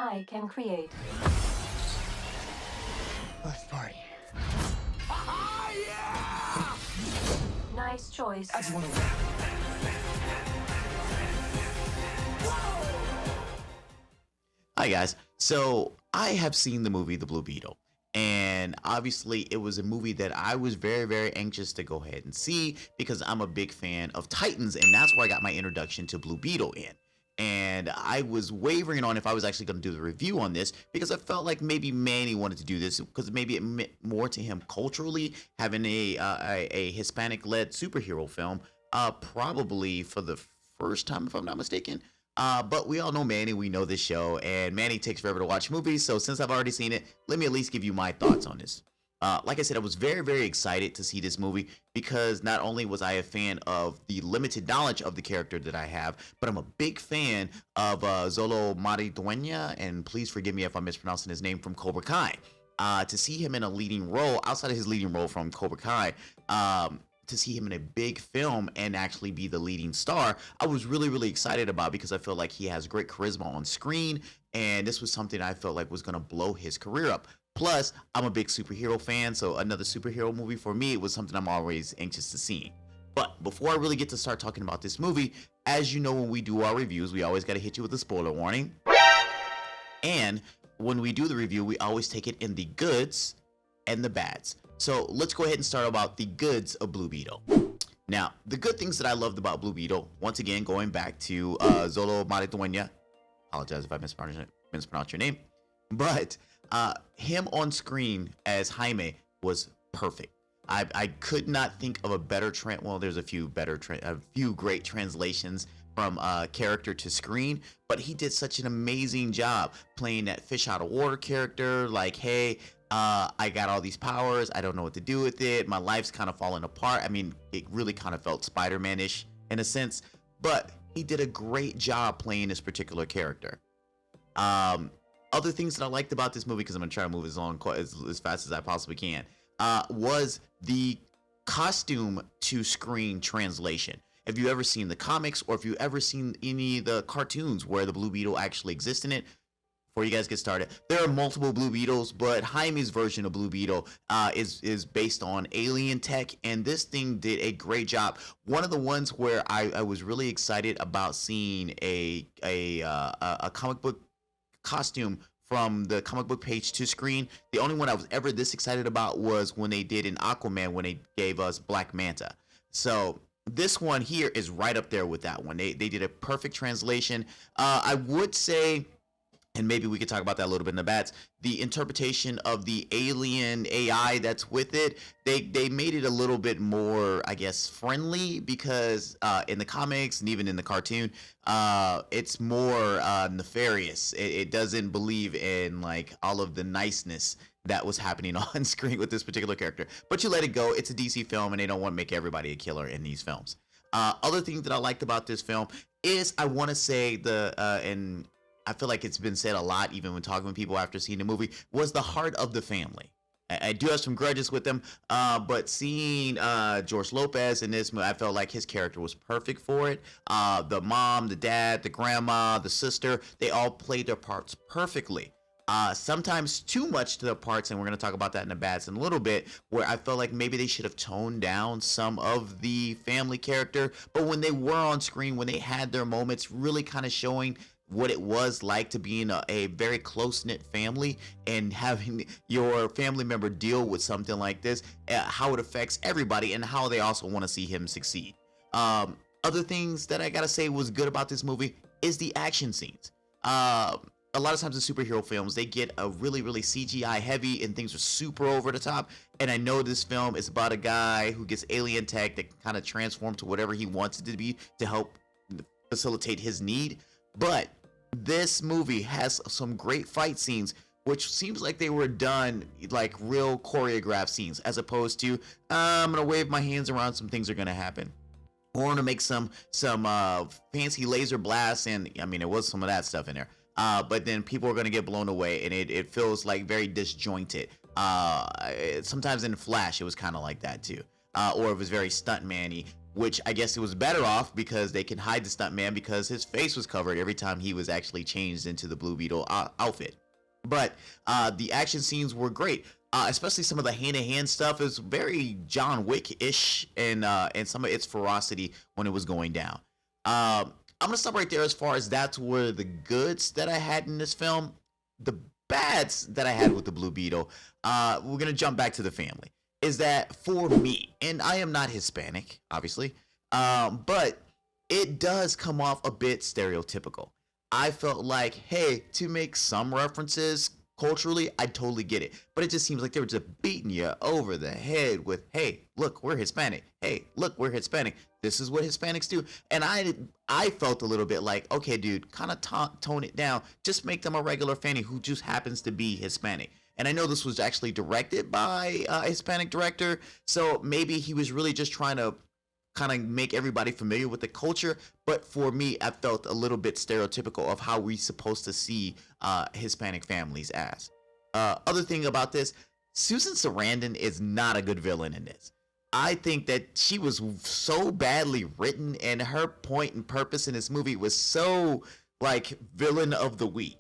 I can create. Let's party. Nice choice. I just want to. Hi guys. So I have seen the movie The Blue Beetle, and obviously it was a movie that I was very, very anxious to go ahead and see because I'm a big fan of Titans, and that's where I got my introduction to Blue Beetle in. And I was wavering on if I was actually going to do the review on this because I felt like maybe Manny wanted to do this because maybe it meant more to him culturally, having a Hispanic-led superhero film, probably for the first time, if I'm not mistaken. But we all know Manny. We know this show, and Manny takes forever to watch movies. So since I've already seen it, let me at least give you my thoughts on this. Like I said, I was very, very excited to see this movie because not only was I a fan of the limited knowledge of the character that I have, but I'm a big fan of Zolo Maridueña, and please forgive me if I'm mispronouncing his name, from Cobra Kai. To see him in a leading role, outside of his leading role from Cobra Kai, to see him in a big film and actually be the leading star, I was really, really excited about because I feel like he has great charisma on screen, and this was something I felt like was going to blow his career up. Plus, I'm a big superhero fan, so another superhero movie for me was something I'm always anxious to see. But before I really get to start talking about this movie, as you know, when we do our reviews, we always got to hit you with a spoiler warning. And when we do the review, we always take it in the goods and the bads. So let's go ahead and start about the goods of Blue Beetle. Now, the good things that I loved about Blue Beetle, once again, going back to Zolo Maridueña, apologize if I mispronounced your name, but him on screen as Jaime was perfect. I could not think of a better well, there's a few great translations from character to screen, but he did such an amazing job playing that fish out of water character. Like, hey, I got all these powers, I don't know what to do with it, my life's kind of falling apart. I mean, it really kind of felt Spider-Man-ish in a sense, but he did a great job playing this particular character. Other things that I liked about this movie, because I'm gonna try to move as fast as I possibly can, was the costume to screen translation. If you ever seen the comics, or if you ever seen any of the cartoons where the Blue Beetle actually exists in it, before you guys get started, there are multiple Blue Beetles, but Jaime's version of Blue Beetle is based on alien tech, and this thing did a great job. One of the ones where I was really excited about seeing a comic book costume from the comic book page to screen. The only one I was ever this excited about was when they did in Aquaman, when they gave us Black Manta. So this one here is right up there with that one. They did a perfect translation. I would say, and maybe we could talk about that a little bit in the bats, the interpretation of the alien AI that's with it, they made it a little bit more, I guess, friendly, because in the comics and even in the cartoon, it's more nefarious. It doesn't believe in like all of the niceness that was happening on screen with this particular character. But you let it go. It's a DC film, and they don't want to make everybody a killer in these films. Other things that I liked about this film is, I want to say and I feel like it's been said a lot, even when talking with people after seeing the movie, was the heart of the family. I do have some grudges with them, but seeing George Lopez in this movie, I felt like his character was perfect for it. The mom, the dad, the grandma, the sister, they all played their parts perfectly. Sometimes too much to their parts, and we're going to talk about that in the bats in a little bit, where I felt like maybe they should have toned down some of the family character, but when they were on screen, when they had their moments, really kind of showing what it was like to be in a very close-knit family and having your family member deal with something like this, how it affects everybody, and how they also want to see him succeed. Other things that I gotta say was good about this movie is the action scenes. A lot of times in superhero films, they get a really, really CGI heavy and things are super over the top. And I know this film is about a guy who gets alien tech that can kind of transform to whatever he wants it to be to help facilitate his need. But this movie has some great fight scenes, which seems like they were done like real choreographed scenes, as opposed to I'm gonna wave my hands around, some things are gonna happen, or I'm gonna make some fancy laser blasts, and I mean, it was some of that stuff in there, but then people are gonna get blown away, and it feels like very disjointed. Sometimes in Flash it was kind of like that too. or it was very stuntman-y, which I guess it was better off because they can hide the stuntman because his face was covered every time he was actually changed into the Blue Beetle outfit. But the action scenes were great. Especially some of the hand-to-hand stuff is very John Wick-ish, and some of its ferocity when it was going down. I'm gonna stop right there as far as that's where the goods that I had in this film. The bads that I had with the Blue Beetle, we're gonna jump back to the family. Is that for me, and I am not Hispanic, obviously, but it does come off a bit stereotypical. I felt like, hey, to make some references culturally, I totally get it. But it just seems like they were just beating you over the head with, hey, look, we're Hispanic. Hey, look, we're Hispanic. This is what Hispanics do. And I felt a little bit like, okay, dude, kind of tone it down. Just make them a regular Fanny who just happens to be Hispanic. And I know this was actually directed by a Hispanic director, so maybe he was really just trying to kind of make everybody familiar with the culture. But for me, I felt a little bit stereotypical of how we supposed to see Hispanic families as. Other thing about this, Susan Sarandon is not a good villain in this. I think that she was so badly written, and her point and purpose in this movie was so like villain of the week.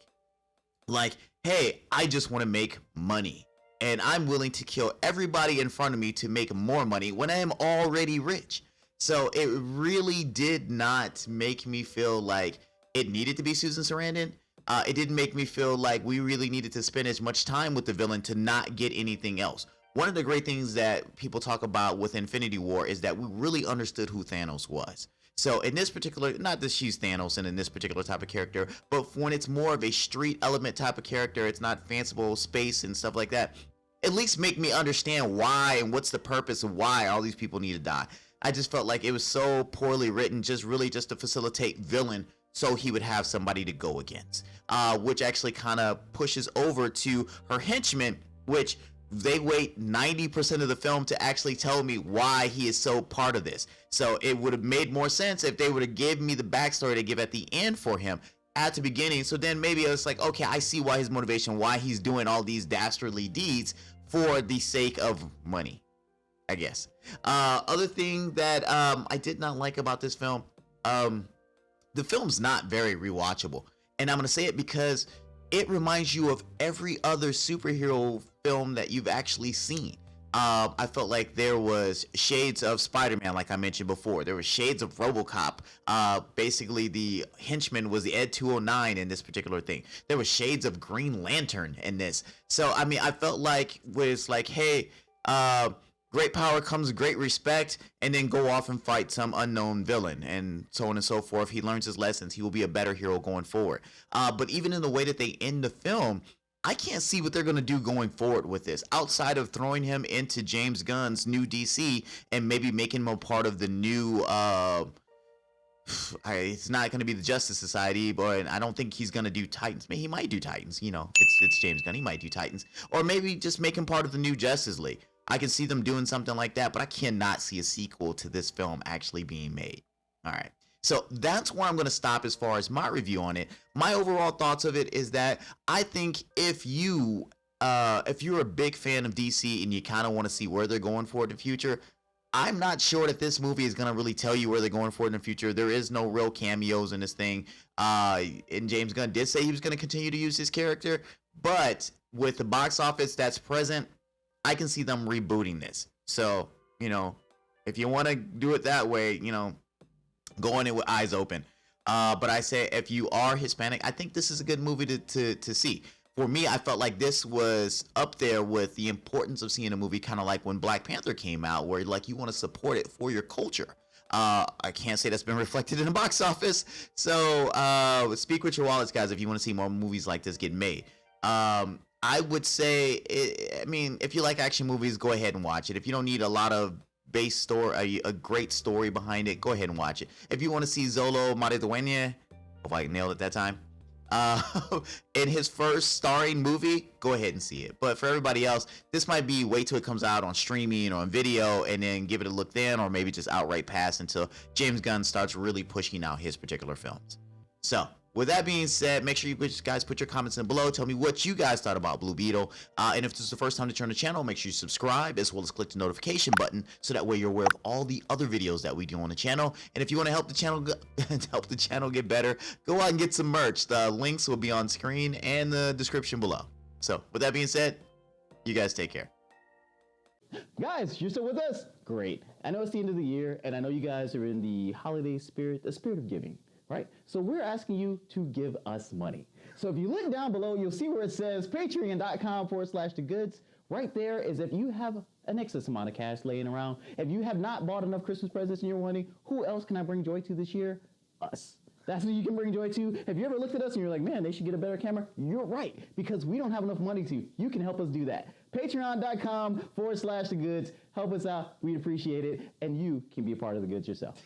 Like, hey, I just want to make money, and I'm willing to kill everybody in front of me to make more money when I am already rich. So it really did not make me feel like it needed to be Susan Sarandon. It didn't make me feel like we really needed to spend as much time with the villain to not get anything else. One of the great things that people talk about with Infinity War is that we really understood who Thanos was. So in this particular, not that she's Thanos and in this particular type of character, but when it's more of a street element type of character, it's not fanciful space and stuff like that, at least make me understand why and what's the purpose of why all these people need to die. I just felt like it was so poorly written, just to facilitate villain so he would have somebody to go against, which actually kind of pushes over to her henchmen, which they wait 90% of the film to actually tell me why he is so part of this. So it would have made more sense if they would have given me the backstory to give at the end for him at the beginning. So then maybe it's like, okay, I see why his motivation, why he's doing all these dastardly deeds for the sake of money, I guess. Other thing that I did not like about this film, the film's not very rewatchable. And I'm going to say it because it reminds you of every other superhero film that you've actually seen. I felt like there was shades of Spider-Man, like I mentioned before. There was shades of RoboCop. Basically, the henchman was the Ed 209 in this particular thing. There was shades of Green Lantern in this. So, I mean, I felt like it was like, hey, great power comes great respect, and then go off and fight some unknown villain, and so on and so forth. He learns his lessons. He will be a better hero going forward. But even in the way that they end the film, I can't see what they're going to do going forward with this, outside of throwing him into James Gunn's new DC and maybe making him a part of the new, it's not going to be the Justice Society, but I don't think he's going to do Titans. Maybe he might do Titans, you know, it's James Gunn. He might do Titans. Or maybe just make him part of the new Justice League. I can see them doing something like that, but I cannot see a sequel to this film actually being made. All right. So that's where I'm going to stop as far as my review on it. My overall thoughts of it is that I think if you're a big fan of DC and you kind of want to see where they're going for it in the future, I'm not sure that this movie is going to really tell you where they're going for it in the future. There is no real cameos in this thing. And James Gunn did say he was going to continue to use his character, but with the box office that's present, I can see them rebooting this. So, you know, if you want to do it that way, you know, go in it with eyes open. But I say if you are Hispanic, I think this is a good movie to see. For me, I felt like this was up there with the importance of seeing a movie kind of like when Black Panther came out, where like you want to support it for your culture. I can't say that's been reflected in the box office. So speak with your wallets, guys, if you want to see more movies like this get made. I would say, I mean, if you like action movies, go ahead and watch it. If you don't need a lot of base story, a great story behind it, go ahead and watch it. If you want to see Zolo Maridueña, hope I nailed it that time, in his first starring movie, go ahead and see it. But for everybody else, this might be wait till it comes out on streaming or on video and then give it a look then, or maybe just outright pass until James Gunn starts really pushing out his particular films. So with that being said, make sure you guys put your comments in below. Tell me what you guys thought about Blue Beetle. And if this is the first time to turn the channel, make sure you subscribe as well as click the notification button so that way you're aware of all the other videos that we do on the channel. And if you want to help the channel get better, go out and get some merch. The links will be on screen and the description below. So with that being said, you guys take care. Guys, you're still with us? Great. I know it's the end of the year, and I know you guys are in the holiday spirit, the spirit of giving, right? So we're asking you to give us money. So if you look down below, you'll see where it says patreon.com/thegoods. Right there is if you have an excess amount of cash laying around. If you have not bought enough Christmas presents and you're wondering, who else can I bring joy to this year? Us. That's who you can bring joy to. Have you ever looked at us and you're like, man, they should get a better camera? You're right, because we don't have enough money to. You can help us do that. Patreon.com/thegoods. Help us out. We'd appreciate it. And you can be a part of the goods yourself.